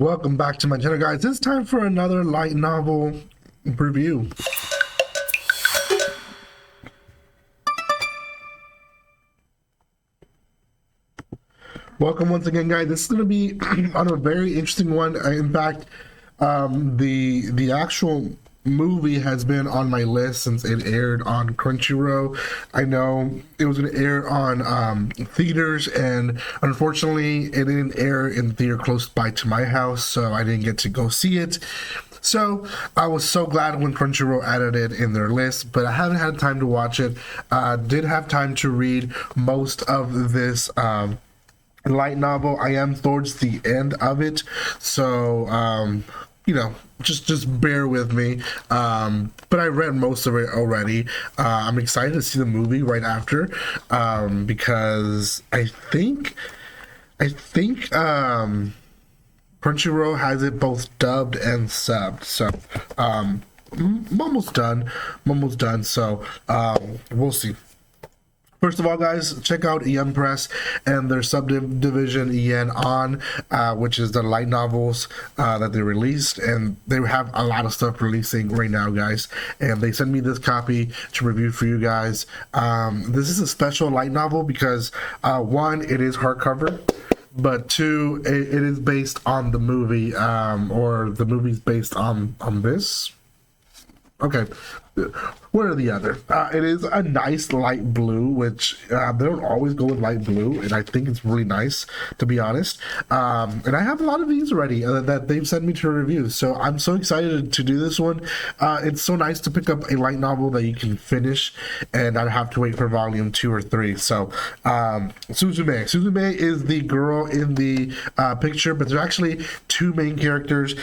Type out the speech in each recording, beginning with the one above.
Welcome back to my channel, guys. It's time for another light novel review. Welcome once again, guys. This is going to be on a very interesting one. In fact, the actual movie has been on my list since it aired on Crunchyroll. I know it was going to air on theaters, and unfortunately it didn't air in the theater close by to my house, so I didn't get to go see it. So I was so glad when Crunchyroll added it in their list, but I haven't had time to watch it. Did have time to read most of this light novel. I am towards the end of it, so you know, just bear with me. But I read most of it already. I'm excited to see the movie right after, because I think Crunchyroll has it both dubbed and subbed. So I'm almost done. So we'll see. First of all, guys, check out Yen Press and their subdivision Yen On, which is the light novels that they released, and they have a lot of stuff releasing right now, guys. And they sent me this copy to review for you guys. This is a special light novel because one, it is hardcover, but two, it is based on the movie, or the movie's based on this. Okay, one or the other. It is a nice light blue, which they don't always go with light blue, and I think it's really nice, to be honest. And I have a lot of these already that they've sent me to review, so I'm so excited to do this one. It's so nice to pick up a light novel that you can finish and not have to wait for volume 2 or 3. So Suzume is the girl in the picture, but there's actually two main characters.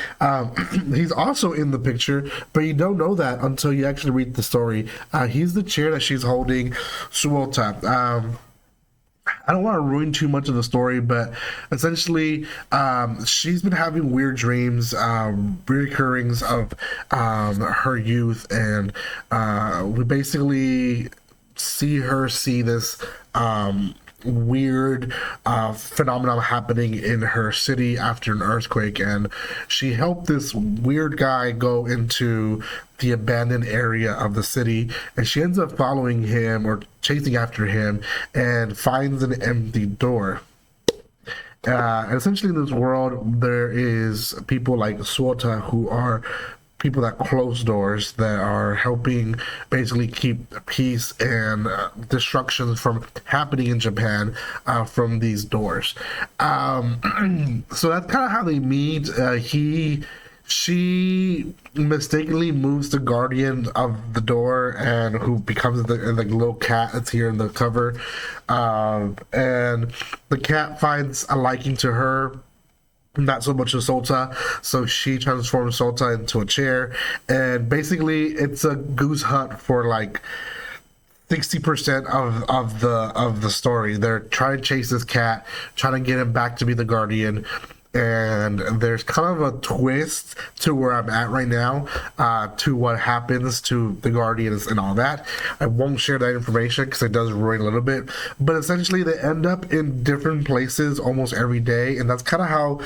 He's also in the picture, but you don't know that until you actually read the story. He's the chair that she's holding, Suota. I don't want to ruin too much of the story, but essentially she's been having weird dreams, reoccurrings of her youth, and we basically see this weird phenomenon happening in her city after an earthquake, and she helped this weird guy go into the abandoned area of the city, and she ends up following him or chasing after him and finds an empty door. And essentially in this world there is people like Suota who are people that close doors, that are helping basically keep peace and destruction from happening in Japan from these doors. So that's kind of how they meet. She mistakenly moves the guardian of the door, and who becomes the little cat that's here in the cover. And the cat finds a liking to her, not so much as Sota, so she transforms Sota into a chair, and basically it's a goose hunt for like 60% of the story. They're trying to chase this cat, trying to get him back to be the guardian. And there's kind of a twist to where I'm at right now, to what happens to the Guardians and all that. I won't share that information because it does ruin a little bit, but essentially they end up in different places almost every day, and that's kind of how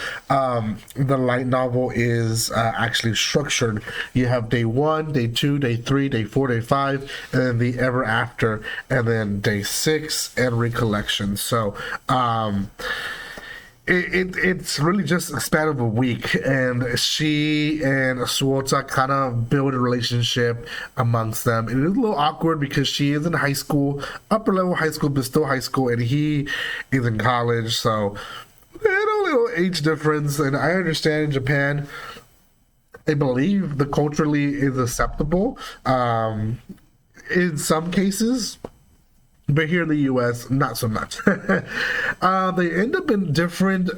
the light novel is actually structured. You have day 1, day 2, day 3, day 4, day 5, and then the ever after, and then day 6 and recollection. So it's really just a span of a week, and she and Suota kind of build a relationship amongst them. And it's a little awkward because she is in high school, upper level high school, but still high school, and he is in college, so a little age difference. And I understand in Japan, I believe the culturally is acceptable in some cases, but here in the US, not so much. They end up in different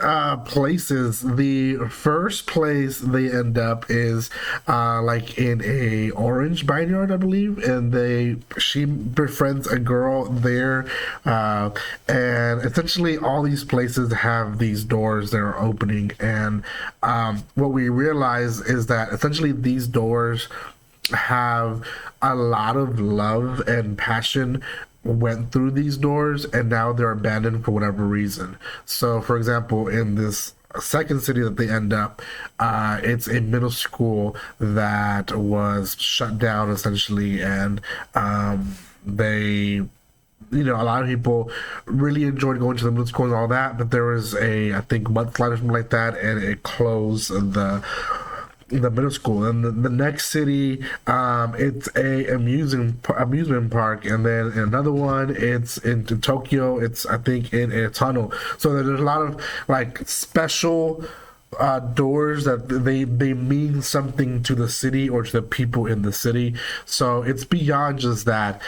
places. The first place they end up is like in a orange vineyard, I believe, and she befriends a girl there, and essentially all these places have these doors that are opening, and what we realize is that essentially these doors have a lot of love and passion went through these doors, and now they're abandoned for whatever reason. So for example, in this second city that they end up, it's a middle school that was shut down essentially, and they, a lot of people really enjoyed going to the middle school and all that, but there was I think, mudslide or something like that, and it closed the middle school. And the next city, it's a amusement park, and then another one, it's in Tokyo. It's, I think, in a tunnel. So there's a lot of like special doors that they mean something to the city or to the people in the city. So it's beyond just that.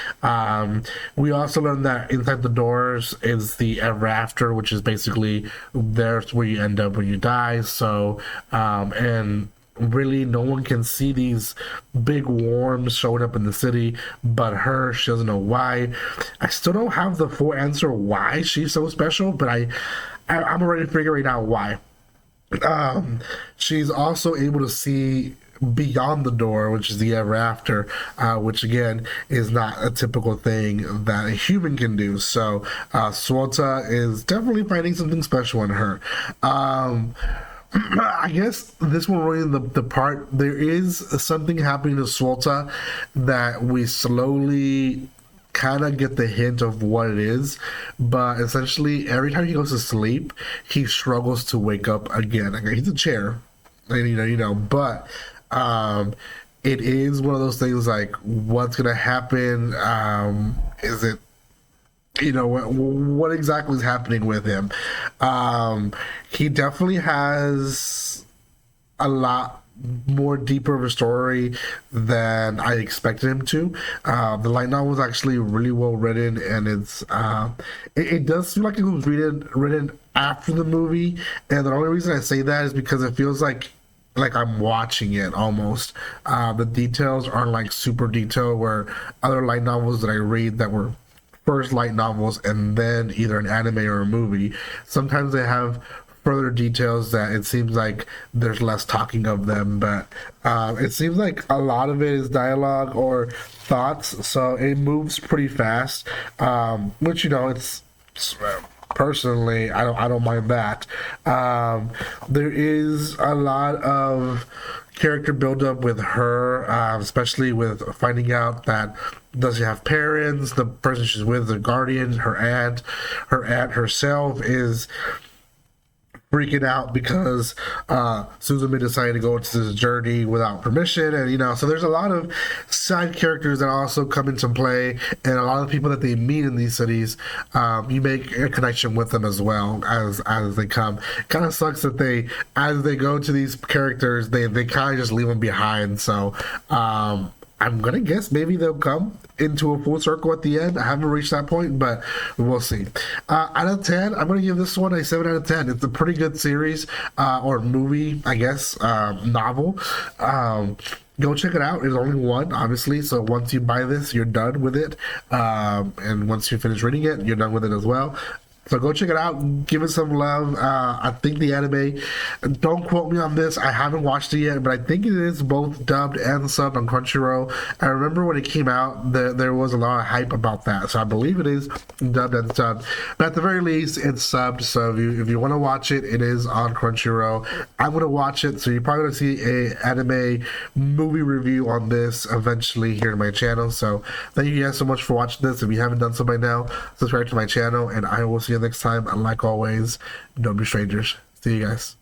We also learned that inside the doors is the ever after, which is basically there's where you end up when you die. So and really no one can see these big worms showing up in the city but her. She doesn't know why. I still don't have the full answer why she's so special, but I'm already figuring out why. She's also able to see beyond the door, which is the ever after, which again is not a typical thing that a human can do. So Suota is definitely finding something special in her. I guess this one really the part, there is something happening to Suota that we slowly kind of get the hint of what it is, but essentially every time he goes to sleep, he struggles to wake up again. Like, he's a chair, and but it is one of those things like, what's gonna happen? Is it, what exactly is happening with him? He definitely has a lot more deeper of a story than I expected him to. The light novel was actually really well written, and it does feel like it was written after the movie. And the only reason I say that is because it feels like I'm watching it almost. The details aren't like super detailed, where other light novels that I read that were first light novels and then either an anime or a movie, sometimes they have further details that it seems like there's less talking of them, but it seems like a lot of it is dialogue or thoughts, so it moves pretty fast, which it's personally, I don't mind that. There is a lot of character buildup with her, especially with finding out that does she have parents, the person she's with, the guardian, her aunt herself is freaking out because Suzume decided to go into this journey without permission, and so there's a lot of side characters that also come into play, and a lot of people that they meet in these cities, you make a connection with them as well as they come. Kind of sucks that as they go to these characters, they kind of just leave them behind. So I'm gonna guess maybe they'll come into a full circle at the end. I haven't reached that point, but we'll see. Out of 10, I'm gonna give this one a 7 out of 10. It's a pretty good series, or movie, I guess, novel. Go check it out. There's only one, obviously, so once you buy this, you're done with it. And once you finish reading it, you're done with it as well. So go check it out. Give it some love. I think the anime, don't quote me on this, I haven't watched it yet, but I think it is both dubbed and subbed on Crunchyroll. I remember when it came out, there was a lot of hype about that. So I believe it is dubbed and subbed. But at the very least, it's subbed. So if you want to watch it, it is on Crunchyroll. I'm going to watch it. So you're probably going to see a anime movie review on this eventually here on my channel. So thank you guys so much for watching this. If you haven't done so by now, subscribe to my channel, and I will see you next time. And like always, don't be strangers. See you guys.